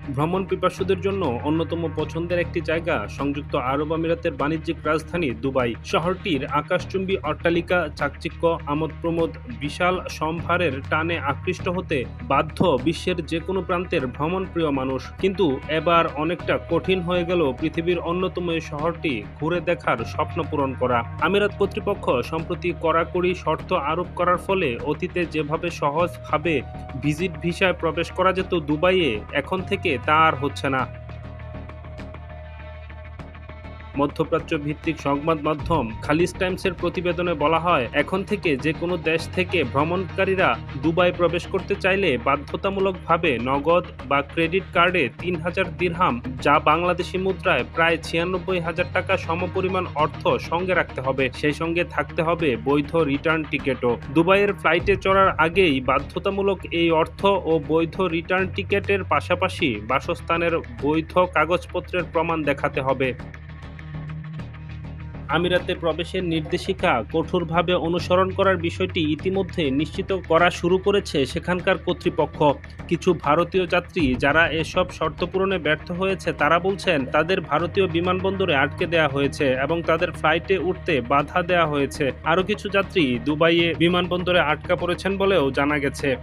ভ্রমণ পিপাসুদের জন্য অন্যতম পছন্দের একটি জায়গা সংযুক্ত আরব আমিরাতের বাণিজ্যিক রাজধানী দুবাই। শহরটির আকাশচুম্বী অট্টালিকা, চাকচিক্য, আমোদ-প্রমোদ, বিশাল সম্ভারের টানে আকৃষ্ট হতে বাধ্য বিশ্বের যেকোনো প্রান্তের ভ্রমণপ্রিয় মানুষ। কিন্তু এবার অনেকটা কঠিন হয়ে গেল পৃথিবীর অন্যতম এই শহরটি ঘুরে দেখার স্বপ্ন পূরণ করা। আমিরাত কর্তৃপক্ষ সম্প্রতি কড়াকড়ি শর্ত আরোপ করার ফলে অতীতে যেভাবে সহজভাবে ভিজিট ভিসায় প্রবেশ করা যেত দুবাইয়ে, এখন থেকে তা আর হচ্ছে না। মধ্যপ্রাচ্য ভিত্তিক সংবাদ মাধ্যম খালিজ টাইমসের প্রতিবেদনে বলা হয়, এখন থেকে যে কোনো দেশ থেকে ভ্রমণকারীরা দুবাই প্রবেশ করতে চাইলে বাধ্যতামূলকভাবে নগদ বা ক্রেডিট কার্ডে ৩,০০০ দিরহাম, যা বাংলাদেশি মুদ্রায় প্রায় ৯৬,০০০ টাকা সমপরিমাণ অর্থ সঙ্গে রাখতে হবে। সেই সঙ্গে থাকতে হবে বৈধ রিটার্ন টিকেটও। দুবাইয়ের ফ্লাইটে চড়ার আগেই বাধ্যতামূলক এই অর্থ ও বৈধ রিটার্ন টিকেটের পাশাপাশি বাসস্থানের বৈধ কাগজপত্রের প্রমাণ দেখাতে হবে। আমিরাতে প্রবেশের নির্দেশিকা কঠোরভাবে অনুসরণ করার বিষয়টি ইতিমধ্যে নিশ্চিত করা শুরু করেছে সেখানকার কর্তৃপক্ষ। কিছু ভারতীয় যাত্রী যারা এসব শর্ত পূরণে ব্যর্থ হয়েছে তারা বলছেন তাদের ভারতীয় বিমানবন্দরে আটকে দেওয়া হয়েছে এবং তাদের ফ্লাইটে উঠতে বাধা দেওয়া হয়েছে। আরও কিছু যাত্রী দুবাইয়ে বিমানবন্দরে আটকা পড়েছেন বলেও জানা গেছে।